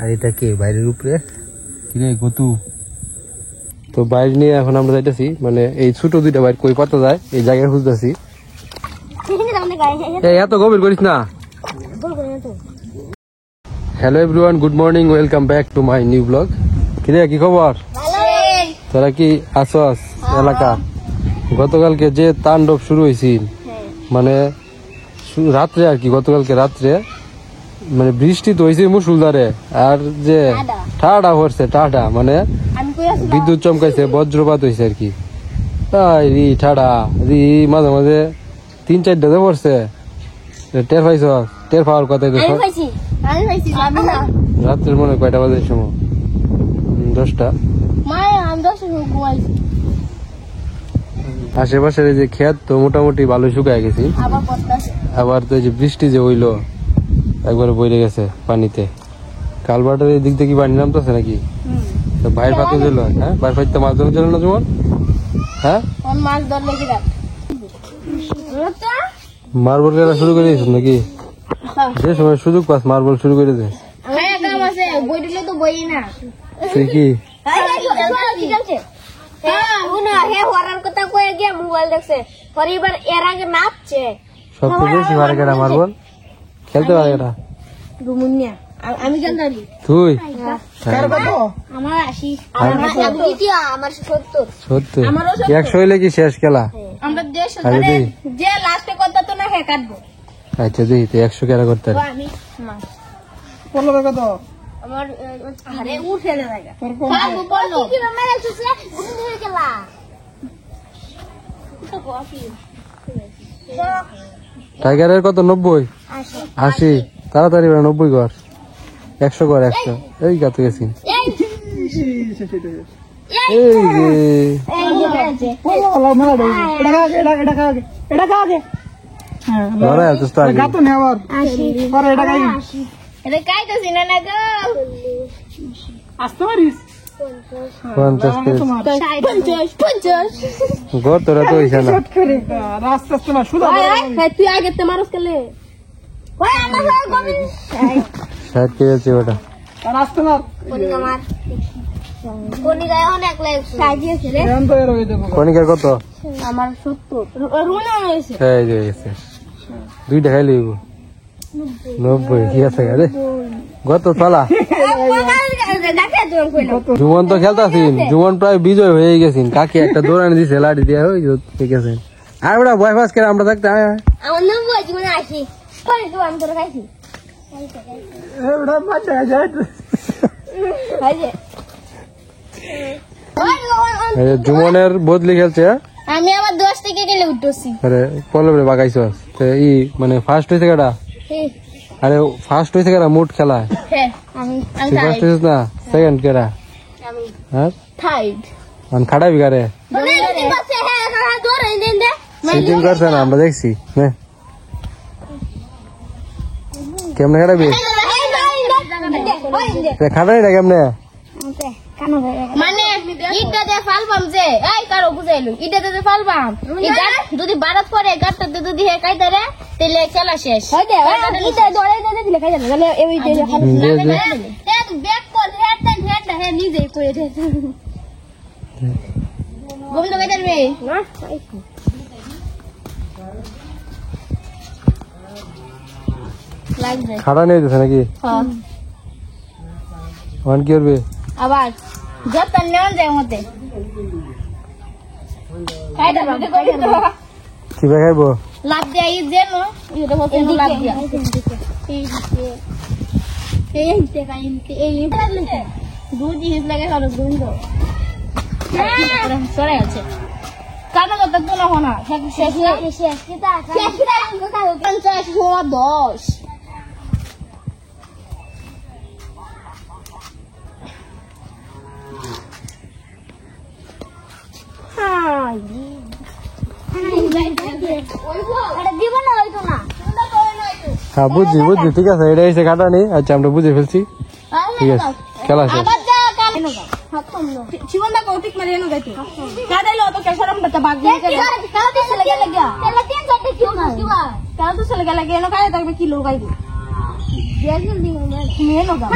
আর এটা কে বাইরের উপরে কিরে গতু তো বাইরে নিয়ে এখন আমরা যাইতেছি মানে এই ছোট দুইটা বাইর কই পাতা যায় এই জায়গায় খুঁজতেছি এত গভীর করিস না। Hello everyone, good morning, welcome back to my new blog. কিরে কি খবর? তোরা কি আসস এলাকা? গতকালকে যে তাণ্ডব শুরু হয়েছিল মানে রাত্রে আর কি, গতকালকে রাত্রে মানে বৃষ্টি তো হয়েছে মুসুলধারে, আর যে ঠাডা পড়ছে টাটা মানে বিদ্যুৎ চমকাইছে, বজ্রপাত হয়েছে আর কি। রি ঠাডা রি মাঝে মাঝে 3-4টা পড়ছে। টের পাইছ? টের পাওয়ার কথা রাত্রের মনে কয়টা বাজে সময়? 10টা। আশেপাশের এই যে ক্ষেত তো মোটামুটি ভালো শুকায় গেছি, আবার তো এই যে বৃষ্টি যে হইলো একবারে বইরে গেছে পানিতে। কালবাটার এই দিক থেকে পানি নামতেছে নাকি? ভাইয়ের পাতে দিল, হ্যাঁ ভাইয়ের পাতে মাছ ধরে চলে না তোমার? হ্যাঁ মার্বল খেলা শুরু করে দিয়েছ নাকি? যে সময় সুযোগ পাস মার্বল শুরু করে দে। তুই কি সবচেয়ে বেশি পারে মার্বল খেলতে পারে এটা? আমি জানি তুই আমার 80 আমার 70 100 হইলে কি শেষ খেলা? আমরা যে লাস্টে কথা তো না হে কাটবো। আচ্ছা দেখি তো 100 খেলা করতে আমি 15 কত আমার আরে উঠে না জায়গা কাটবো বলো কি মেরে চুছে উঠে ধরে খেলা তো কফি টাইগারের কত? 90 80 তাড়াতাড়ি 90 কর, 100 কর, 100 এই গাতে গেছি। তুই আগে তো মানুষ খেলে কনিকার কত? আমার 70 দুইটা খাইলে 90 কি আছে রে গত চলা। জুমন তো খেলতাছিন, জুমন প্রায় বিজয় হয়ে গেছেন। কাকি একটা দৌড়ানি দিছে লাঠি দিয়ে, ওই ঠিক আছে। আর ওটা বয় ফাঁস করে আমরা থাকতে আমার 90 জীবনে আসি আমি তোর খাইছি জুমনের বদলি খেলছে। আমি আমার 10 থেকে গেলে উঠছি। আরে পলবে বাগাইছ ই মানে ফার্স্ট হইছে কেডা? আরে ফার্স্ট হইছে কেডা মোট খেলা? আমি ফার্স্ট হইছ না, সেকেন্ড কেডা? আমি হ্যাঁ থার্ড। মান খাড়া বিগারে সিটিং করছে না, আমরা দেখছি। কেমনে খাড়াবি? খাড়াই না কেমনে? মানে ইটা যে ফালবাম যে এই কারো বুঝাইলু ইটা যে ফালবাম ইটা যদি বারাত করে গাটতে যদি হে কাইতে রে তাহলে খেলা শেষ হইতে ইটা ধরে দে দিলে কাইতে তাহলে এই যে এক ব্যাক কর হেড হে নিজেই করে দে গোবিন্দ কাইতে রে না লাগবে খাড়া নেই দিছে নাকি? হ্যাঁ ওয়ান কি করবে আবার যতন নেন যায় মতে কাইটা কি দেখাইবো? লাভ দেয়া ই যেন এটা বলতে লাভ দেয়া এইতে কাইতে এই দুই জিনিস লাগে আর দুই দো সরে আছে কাটা কত তো না হনা শেষ কিটা কথা 50 সোয়া 10 হ্যাঁ বুঝছি ঠিক আছে, এটা এসে কাটা নেই। আচ্ছা আমরা বুঝে ফেলছি, ঠিক আছে খেলা শেষ। জীবনটা কৌটিক মারি এনো গাইতে কাদাইলো তো কেসরম বাতা বাগ দিয়ে কাল তো চলে গেল গয়া তেলা তিন ঘন্টা কিউ কিবা কাল তো চলে গেল গয়া এনো কাই তারবে কিলো গাইবো জলদি মে এনো গা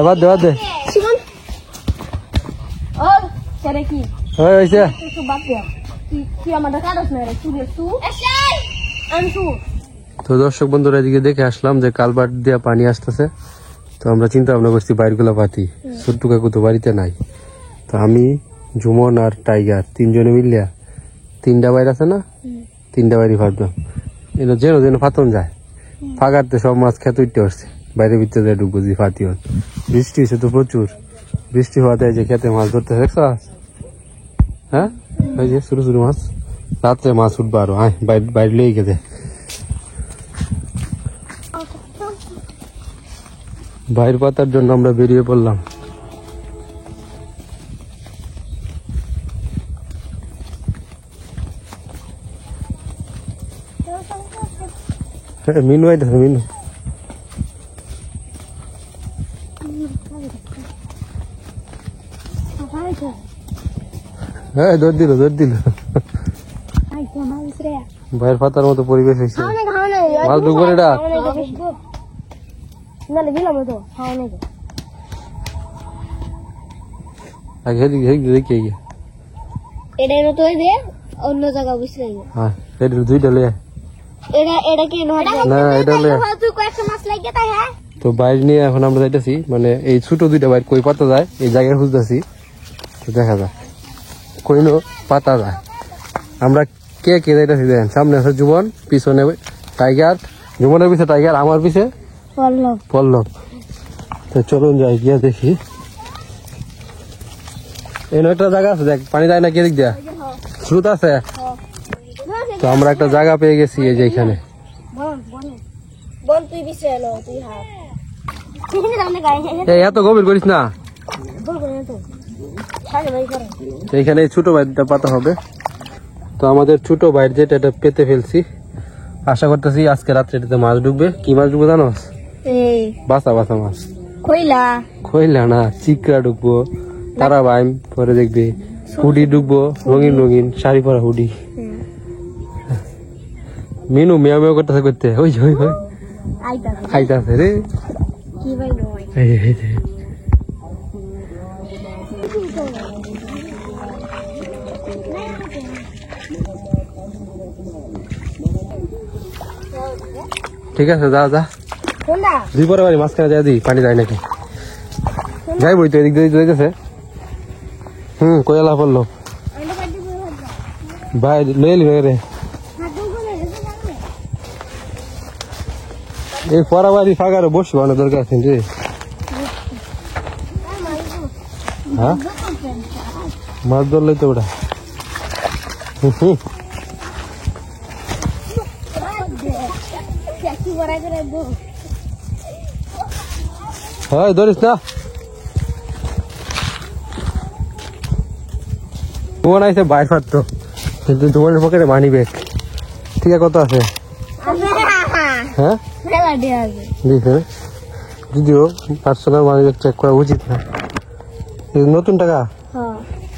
বাদ দে বাদ দে হয়েছে তো দর্শক বন্ধুরা এদিকে দেখে আসলাম যে কালভার্ট দিয়ে পানি আসতেছে। তো আমরা চিন্তা ভাবনা করছি বাইরগুলা পাতি, ছোট্টু কাকু তো বাড়িতে নাই। তো আমি, জুমন আর টাইগার তিনজনে মিলিয়া 3টা বাইর আছে না, 3টা বাইরে ফাঁকলাম। এটা যেন যেন ফাতন যায়, ফাঁকাতে সব মাছ খেতে উঠতে পারছে। বাইরে ভিতরে যায় ঢুকবো যে ফাতিও। বৃষ্টি হয়েছে তো প্রচুর, বৃষ্টি হওয়াতে যে খেতে মাছ ধরতে দেখছো? হ্যাঁ ওই যে ছোট ছোট মাছ, রাত্রে মাছ উঠবো আরো। হ্যাঁ বাইরে লেগে গেছে। বাইর পাতার জন্য আমরা বেরিয়ে পড়লাম। মিনু আইতেছে, মিনু হ্যাঁ দৌড় দিল বাইরের পাতার মতো পরিবেশ হয়েছে। মাছ ঢুকবো এটা অন্য জায়গা বুঝতে দুইটা লইয়া না এটা লইয়া। তো বাইর নিয়ে এখন আমরা যাইতেছি, মানে এই ছোট 2টা বাইর কই পাতা যায় এই জায়গায় খুঁজতেছি। তো দেখা যাক কইনো পাতা যায়। আমরা কে কে যাইতেছি দেখেন, সামনে আছে জুমন, পিছনে টাইগার, জুমনের পিছে টাইগার, আমার পিছে পল্লব। তো চলুন যাই গিয়া দেখি। এনে একটা জায়গা আছে, দেখ পানি যায় না কে দিক দিয়া, স্রোত আছে। তো আমরা একটা জায়গা পেয়ে গেছি এই যে এখানে। এত গভীর করিস না, এইখানে ছোট বাইরটা পাতা হবে। তো আমাদের ছোট বাইর যেটা এটা পেতে ফেলছি। আশা করতেছি আজকে রাত্রে এটাতে মাছ ঢুকবে। কি মাছ ঢুকবে জানো? বাসা মাছ। খইলা না, চিকড়া ঢুকবো, তারা বাইম, পরে দেখবি হুডি ঢুকবো, রঙিন শাড়ি পরা হুডি। মিনু মেয়া মেয়া করতে ওই আইতাছে রে। ঠিক আছে যা 2 পরে বাড়ি মাঝখানে যা দিই, পানি যায় নাকি যাইবই তো এদিক দিয়ে যাইতেছে। কয়লা পড়লো ভাই লয়ে এলি রে। এই পরা বাড়ি ফাঁকারে বসবো না দরকার আছে রে। হ্যাঁ মাছ ধরলে তো ওটা হয় ধরিস না। তোমার আইসে বাইর পারতো, কিন্তু তোমার পকেটে মানি ব্যাগ। ঠিক আছে কত আছে? হ্যাঁ যদিও পার্সোনাল মানি ব্যাগ চেক করা উচিত না। নতুন টাকা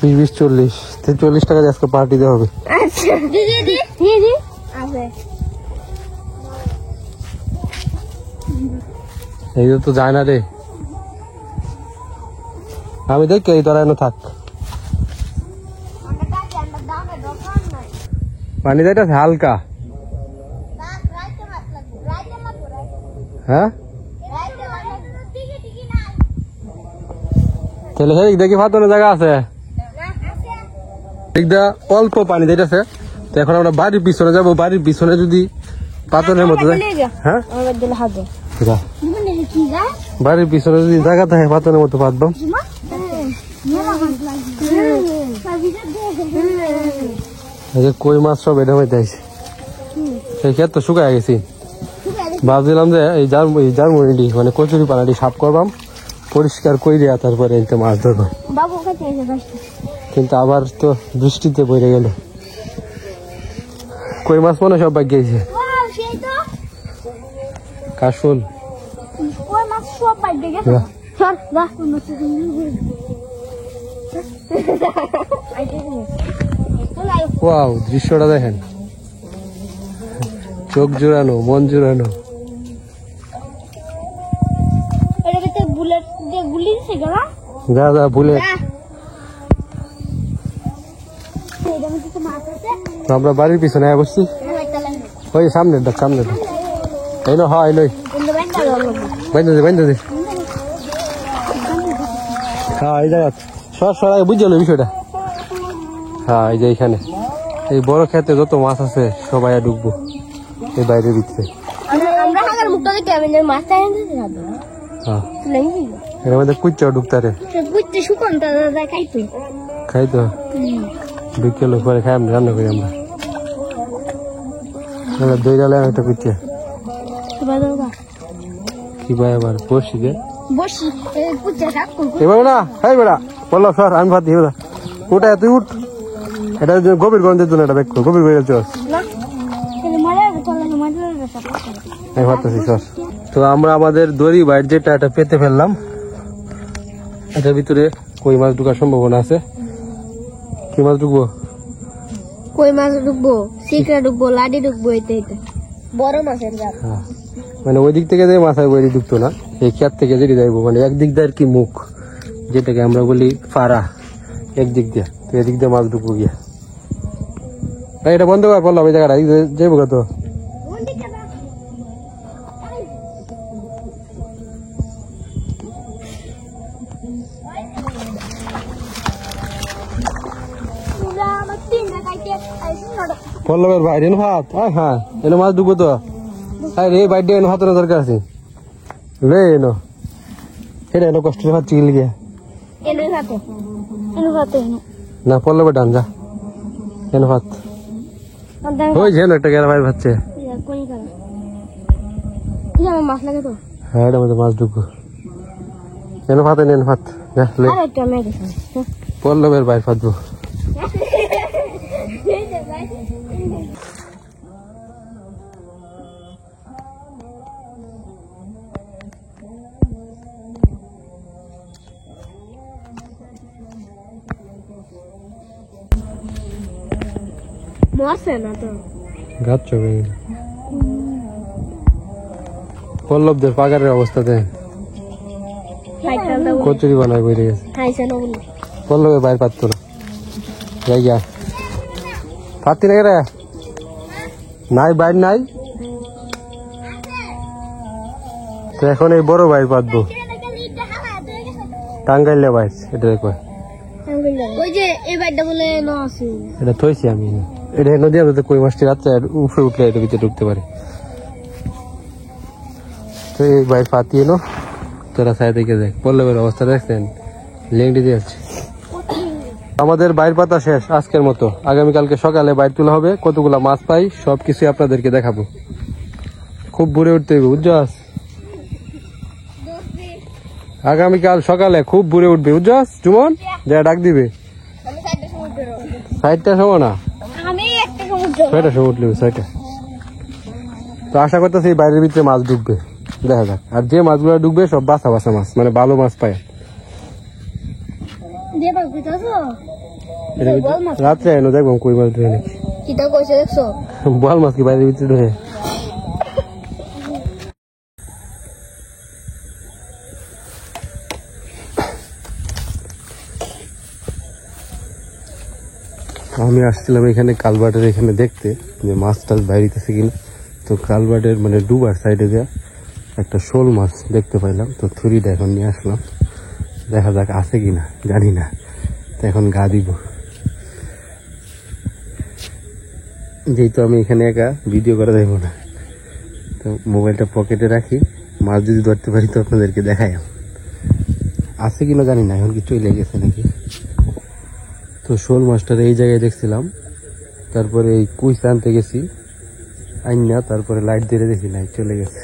20 40 40 টাকা দিয়ে আজকে পার্টি দেওয়া হবে। এই তো যায় না রে, আমি দেখি এই তোরা এনে থাক। পানি যাইতেছে হালকা। হ্যাঁ তাহলে দেখি ফাতনের জায়গা আছে, অল্প পানি যাইতেছে। তো এখন আমরা বাড়ির পিছনে যাবো, বাড়ির পিছনে যদি পাতনের মতো যায়। হ্যাঁ বাড়ির পিছনে যদি জায়গা থাকে পাতনের মতো পাতবাম। কই মাছ সব এটা হইতে আইছে, সেই ক্ষেত তো শুকায় গেছি। ভাবছিলাম যে এই জার্মনি মানে কচুরি পানাটি সাফ করবাম, পরিষ্কার কইরা তারপরে মাছ ধরবো। কিন্তু আবার তো বৃষ্টিতে পড়ে গেল, কই মাছ মনে সব বাকি গেছে। কাশফুল ওয়াও, দৃশ্যটা দেখেন, চোখ জোড়ানো, মন জোড়ানো। বুলেট দিয়ে গুলি দিছে গলা যা যা বুলেট তো আমরা বাড়ির পিছনে বসছি ওই সামনে এই নো হয় লই বাইন্দা দে হ্যাঁ এই জায়গা সরাই বুঝে বিষয়টা হ্যাঁ এই যে এখানে এই বড় ক্ষেতে যত মাছ আছে সবাই ঢুকবো এই বাইরের ভিতরে আমরা হাগার মুখটা দেখে আমি মাছটা এনে দিতে হ্যাঁ লেঙ্গি এর মধ্যে কুচ্চাও ঢুকতারে বুঝতে শুকনটা খাইতো খাই তো বিকেল পরে খাই আমরা রান্না করি আমরা দই ডালে একটা কুচ্চা কি ভাই আবার বসি যে বসি কুচ্চা শাক এবার না খাই বেড়া বললাম স্যার আমি ভাত দিয়ে ওটা তুই উঠ এটা গভীর গন্ধের জন্য এটা দেখো গভীর গভীর চল তো আমরা আমাদের দড়ি বাইর যেটা এটা পেতে ফেললাম এটার ভিতরে কই মাছ ঢুকার সম্ভাবনা আছে কি মাছ ঢুকবো কই মাছ ঢুকবো সিকড়া ঢুকবো লাডি ঢুকবো এতে বড় মাছের জাত মানে ওই দিক থেকে যে মাছ আসবে ওই ঢুকতো না এই ক্ষেত থেকে যেটি যাইবো মানে একদিক দিয়ে আর কি মুখ যেটাকে আমরা বলি ফাড়া একদিক দিয়ে তো এদিক দিয়ে মাছ ঢুকবো গিয়া এটা বন্ধ করা পড়লাম এই জায়গাটা যাইবো কত পল্লবের বাইরে ভাত হ্যাঁ এনে মাছ ঢুকবো তো রে বাইরে এনে ভাতের দরকার আছে রে এনো এটা এনো কষ্ট ভাত চিল গিয়া না পল্লবের ডান যা এনো ভাত ওই যে একটা গেরা ভাই ভাতছে মাছ লাগে তো হ্যাঁ এটার মধ্যে মাছ ঢুকবো এনো ভাত এনে ভাত পল্লবের বাইর ভাতবো মরছে না তো গাছ চবে পল্লবদের পাগারের অবস্থাতে কচুরি বানায় বইরে গেছে পল্লবের বাইর পাত্র যাই গা পাতি না রে নাই বাইর নাই তো এখন এই বড় বাইর পাতবো টাঙ্গাইলে বাইর এটা কয় ওই যে এই বাইরটা বলে ন আছে এটা থইছি আমি এটা নদী আমরা কই মাছটি রাত্রে উপরে উঠলে এটার ভিতরে ঢুকতে পারে তো এই বাইর পাতি এলো তোরা সাইড থেকে দেখ পল্লবের অবস্থা দেখছেন লেংড়ি দিয়ে আছে আমাদের বাইর পাতা শেষ আজকের মতো আগামীকালকে সকালে বাইর তোলা হবে কতগুলা মাছ পাই সবকিছু আপনাদেরকে দেখাবো খুব ভোরে উঠতে হবে বুঝছস আগামীকাল সকালে খুব ভোরে উঠবে বুঝছস জুমন যা ডাক দিবে সাইডটা সময় না ছয়টার সময় উঠলে ছয়টা তো আশা করতেছি বাইরের ভিতরে মাছ ঢুকবে দেখা যাক আর যে মাছগুলো ঢুকবে সব বাসা বাসা মাছ মানে ভালো মাছ পায় রাত্রে এনো দেখবো কই মাছ ধরে নাকি বল মাছ কি বাইরের ভিতরে ঢুকে আমি আসছিলাম এখানে কালবাটের এখানে দেখতে যে মাছ টাছ বাইরেতেছে কিনা তো কালবাটের মানে ডুবার সাইডে দেওয়া একটা শোল মাছ দেখতে পাইলাম তো থুরিটা এখন নিয়ে আসলাম দেখা যাক আছে কিনা জানি না তো এখন গা দিব যেহেতু আমি এখানে একা ভিডিও করা যাইব না তো মোবাইলটা পকেটে রাখি মাছ যদি ধরতে পারি তো আপনাদেরকে দেখাই আছে কিনা জানি না এখন কি চলে গেছে নাকি তো শোল মাছটার এই জায়গায় দেখছিলাম তারপরে এই কুইস আনতে গেছি আইনা তারপরে লাইট দিয়ে দেখি নাই চলে গেছে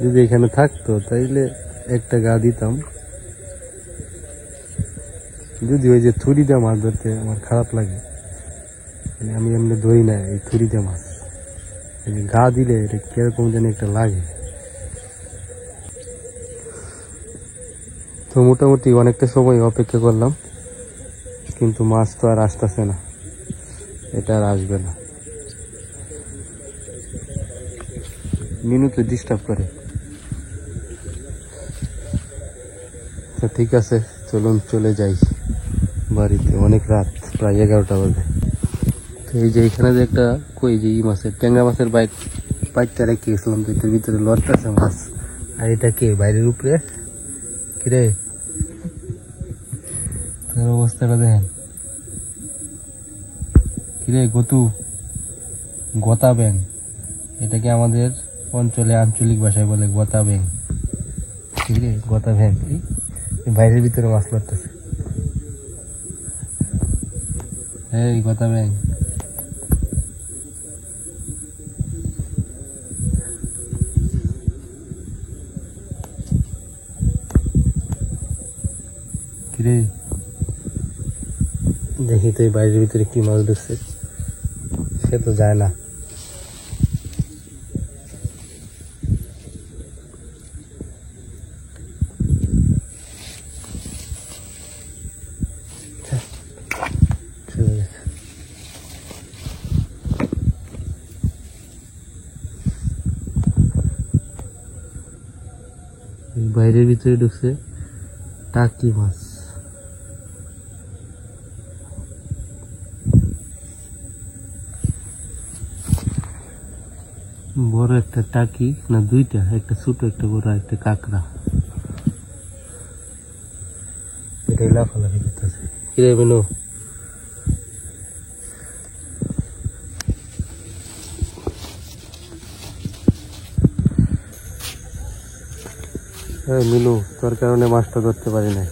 যদি এখানে থাকতো তাইলে একটা গা দিতাম যদি ওই যে থুরি দিয়ে মাছ ধরতে আমার খারাপ লাগে আমি এমনি ধরি না এই থুরি দিয়ে মাছ গা দিলে এটা কিরকম যেন একটা লাগে তো মোটামুটি অনেকটা সময় অপেক্ষা করলাম কিন্তু মাছ তো আর আসতেছে না এটা আর আসবে না মিনু তো ডিস্টার্ব করে তো ঠিক আছে, চলুন চলে যাই বাড়িতে, অনেক রাত, প্রায় 11টা বাজে। তো এই যে এখানে যে একটা কই যে মাছের ট্যাংরা মাছের বাইকটা রেখে গেছিলাম, তো এটার ভিতরে লড়তেছে মাছ। আর এটা কে বাইরের উপরে, কিরে তোর অবস্থাটা দেখেন, কিরে গতু, গতা ব্যাং, এটাকে আমাদের অঞ্চলে আঞ্চলিক ভাষায় বলে গতা ব্যাং। ঠিক রে, গতা ব্যাং বাইরের ভিতরে মাছ লড়তেছে। এই গতা ব্যাং, কিরে দেখি তো এই বাইরের ভিতরে কি মাছ ঢুকছে, সে তো যায় না। চলে গেছে। বাইরের ভিতরে ঢুকছে টাকি মাছ। বড় একটা টাকি না দুইটা, একটা ছোট একটা বড়, একটা কাঁকড়া। এটাই লাফালাফি করতেছে। কিরে বেনু, মিনু তোর কারণে মাছটা ধরতে পারি না।